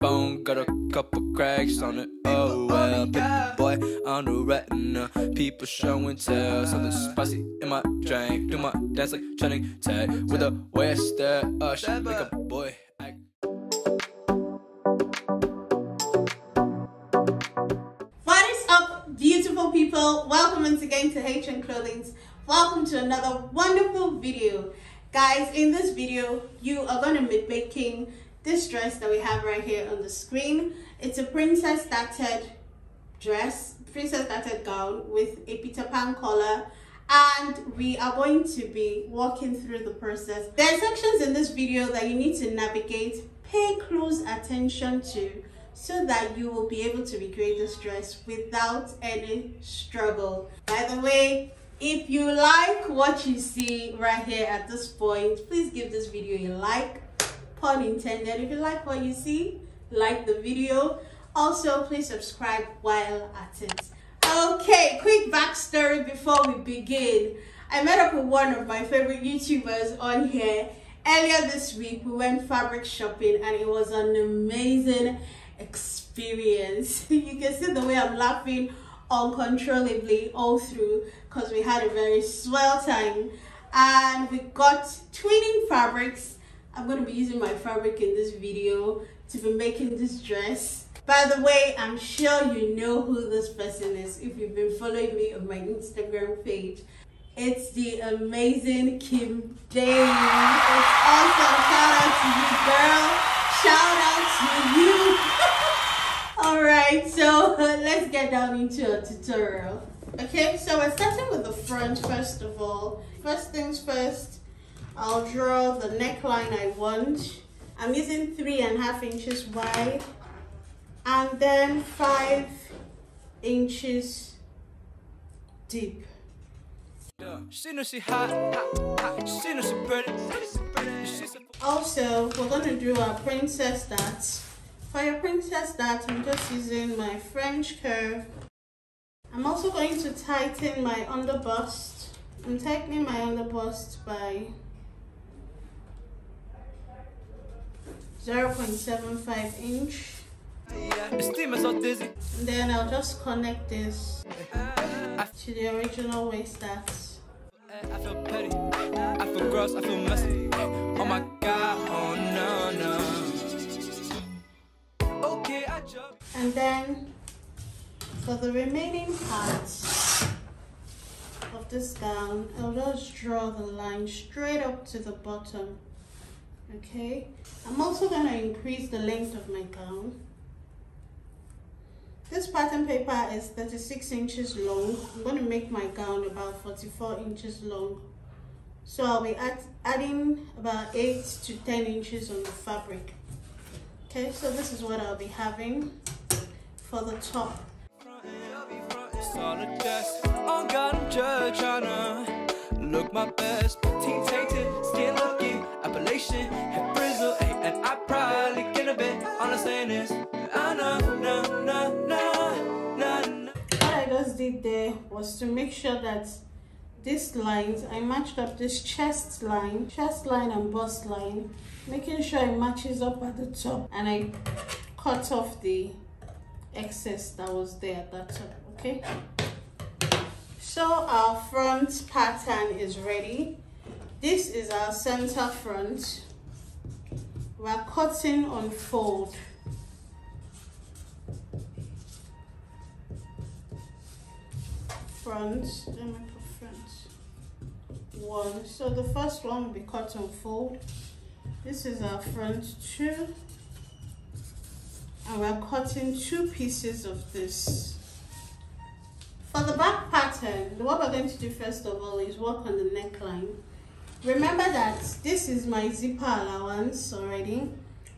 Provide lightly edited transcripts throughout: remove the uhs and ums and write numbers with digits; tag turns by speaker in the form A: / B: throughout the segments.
A: bone, got a couple cracks on it. Oh well, put the boy on the retina. People show and tell. Something spicy in my drink. Do my dance like Channing Tag with a way I stare. She make a boy act.
B: What is up, beautiful people? Welcome once again to hellohnclothing. Welcome to another wonderful video. Guys, in this video, you are going to be making this dress that we have right here on the screen. It's a princess darted dress, princess darted gown with a Peter Pan collar, and we are going to be walking through the process. There are sections in this video that you need to navigate, pay close attention to, so that you will be able to recreate this dress without any struggle. By the way, if you like what you see right here at this point, please give this video a like. Pun intended. If you like what you see, like the video. Also, please subscribe while at it. Okay, quick backstory before we begin. I met up with one of my favorite YouTubers on here earlier this week. We went fabric shopping and it was an amazing experience. You can see the way I'm laughing uncontrollably all through because we had a very swell time, and we got twinning fabrics. I'm going to be using my fabric in this video to be making this dress. By the way, I'm sure you know who this person is if you've been following me on my Instagram page. It's the amazing Kim Day. It's awesome. Shout out to you, girl. Shout out to you. Alright, so let's get down into a tutorial. Okay, so we're starting with the front first of all. First things first, I'll draw the neckline I want. I'm using 3.5 inches wide and then 5 inches deep. Also, we're going to do our princess darts. For your princess dart, I'm just using my French curve. I'm also going to tighten my underbust. I'm tightening my underbust by 0.75 inch. And then I'll just connect this to the original waist darts.
A: I feel petty, I feel gross, I feel messy. Oh my god, oh no, no. Okay, I jump.
B: And then for the remaining parts of this gown, I'll just draw the line straight up to the bottom. Okay, I'm also going to increase the length of my gown. This pattern paper is 36 inches long. I'm going to make my gown about 44 inches long. So I'll be adding about 8 to 10 inches on the fabric. Okay, so this is what I'll be having for the top.
A: Look my best, petite tainted, skin looking, appellation, head bristle, and I probably get a bit on the saying this.
B: What I just did there was to make sure that these lines, I matched up this chest line and bust line, making sure it matches up at the top, and I cut off the excess that was there at that top. Okay, so our front pattern is ready. This is our center front. We're cutting on fold. Front, let me put front one. So the first one will be cut on fold. This is our front 2, and we're cutting 2 pieces of this. For the back pattern, what we're going to do first of all is work on the neckline. Remember that this is my zipper allowance already.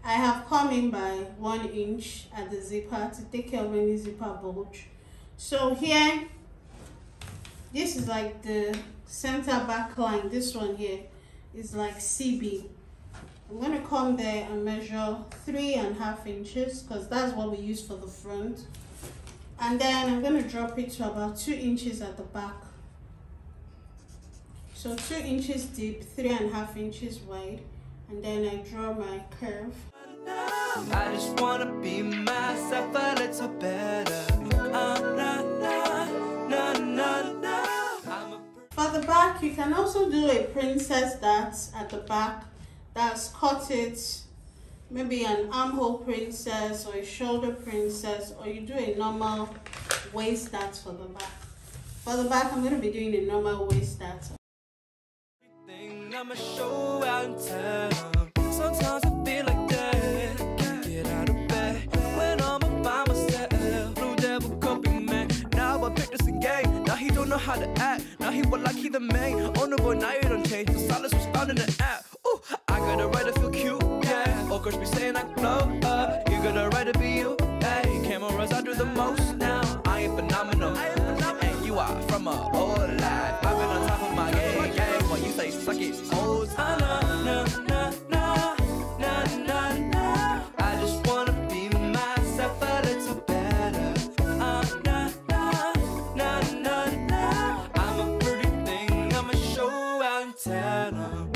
B: I have come in by 1 inch at the zipper to take care of any zipper bulge. So here, this is like the center back line. This one here is like CB. I'm going to come there and measure 3.5 inches because that's what we use for the front. And then I'm going to drop it to about 2 inches at the back. So 2 inches deep, 3.5 inches wide. And then I draw my curve.
A: I just wanna be myself a little better.
B: For the back, you can also do a princess dart at the back. That's cut it, maybe an armhole princess or a shoulder princess, or you do a normal waist dart for the back. For the back, I'm going to be doing a normal waist dart.
A: I'ma show out in town. Sometimes I feel like that. Can't get out of bed when I'm by myself. Blue devil coping man. Now I picked this game. Now he don't know how to act. Now he was like he the main. Oh no boy, now you don't change. The silence was found in the app. Ooh, I got a right to feel cute, yeah. Oh, girls be saying I glow up. You got a right to be you, hey. Cameras, I do the most now. I ain't phenomenal. And you are from a old life. I've been on top of my game. While you say suck it, old time. I just wanna be myself a little better. I'm a pretty thing. I'ma show out in town.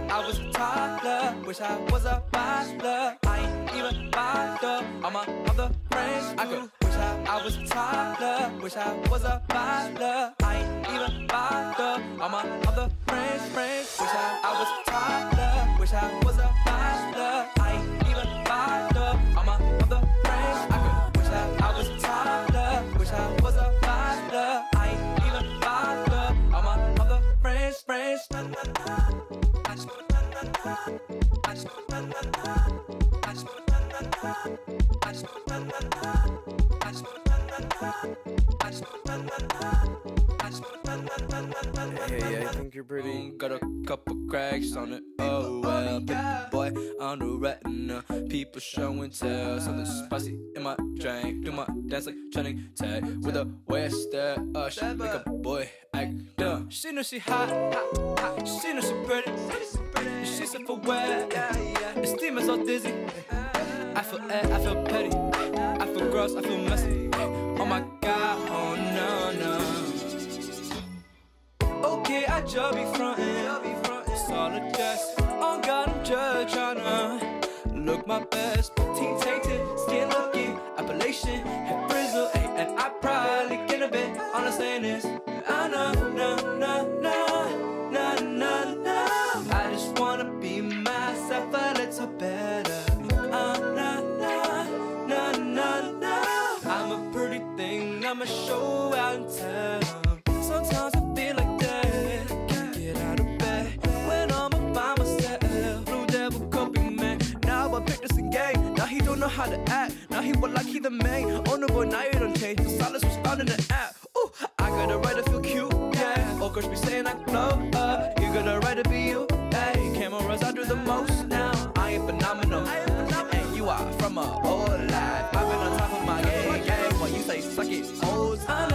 A: I was a toddler, wish I was a bachelor. I ain't even bother all my other friends. I could wish I was a toddler, wish I was a bachelor. I ain't even bother all my other friends. Wish I was a toddler, wish I was a bachelor. I ain't even bother all my other friends. I could wish I was a toddler, wish I was a bachelor. I ain't even bother all my other friends. Hey, I think you're pretty. Got a couple cracks on it. Oh well, big boy on the retina. People show and tell. Something spicy in my drink. Do my dance like training tag with a way I stare. She make a boy act dumb. She know she hot. She know she pretty. She's self-aware. The steam is so dizzy. I feel I feel petty. I feel gross. I feel messy. Oh my god. Oh no. Okay, I just be frontin'. Solid dress. On God, I'm just tryna look my best. Teen tainted, skin looking, Appalachian, head bristle, and I probably get a bit on saying this. I just wanna be myself a little better. I'm a pretty thing, I'ma show out in town. Sometimes I feel like that. Can't get out of bed when I'm by myself. Blue devil coping man. Now I picked this game. Now he don't know how to act. Now he was like he the main. Oh no boy, now you don't change. The silence was found in the app. Ooh, I got a right to feel cute, yeah. Oh, girls be saying I glow up. You got a right to be you, hey. Cameras, I do the most now. I ain't phenomenal. And you are from a old life. I've been on top of my game. While you say suck it, old time.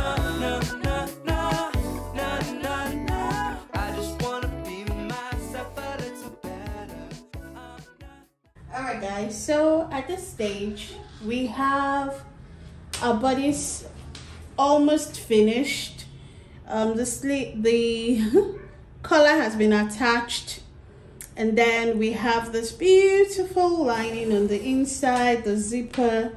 A: I just wanna be myself a little better.
B: Alright guys, so at this stage we have our bodies almost finished. The collar has been attached, and then we have this beautiful lining on the inside, the zipper.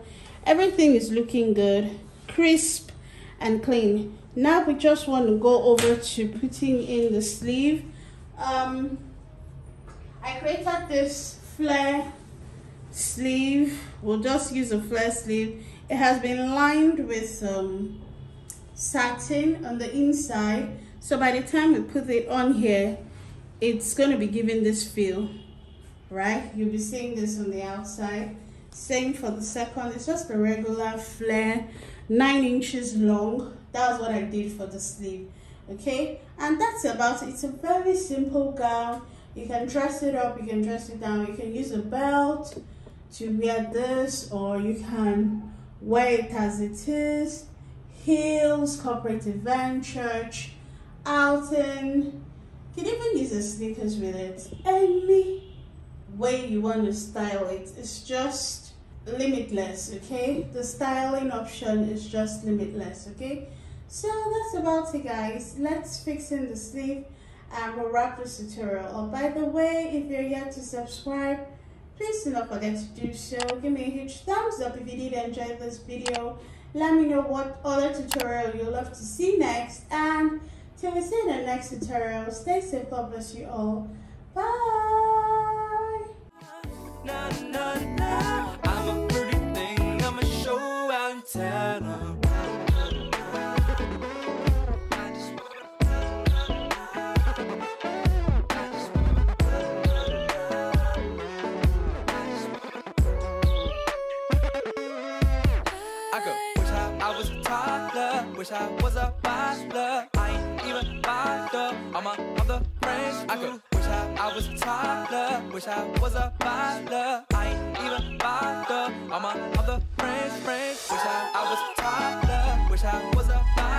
B: Everything is looking good, crisp and clean. Now we just want to go over to putting in the sleeve. I created this flare sleeve. We'll just use a flare sleeve. It has been lined with satin on the inside, so by the time we put it on here, it's going to be giving this feel, right? You'll be seeing this on the outside. Same for the second. It's just a regular flare, 9 inches long. That's what I did for the sleeve. Okay, and that's about it. It's a very simple gown. You can dress it up, you can dress it down, you can use a belt to wear this, or you can wear it as it is. Heels, corporate event, church, outing. You can even use the sneakers with it. Any way you want to style it. It's just limitless. Okay, the styling option is just limitless. Okay, so that's about it, guys. Let's fix in the sleeve and we'll wrap this tutorial up. By the way, if you're yet to subscribe, please do not forget to do so. Give me a huge thumbs up if you did enjoy this video. Let me know what other tutorial you'd love to see next, and till we see in the next tutorial, stay safe. God bless you all. Bye.
A: Nah, nah, nah. I'm a pretty thing, I'm a show and tell. I was a toddler, wish I was a bachelor. I ain't even bother all my other friends. I could wish I was a toddler, wish I was a bachelor. I ain't even bother all my other friends. Wish I was a toddler, wish I was a bachelor.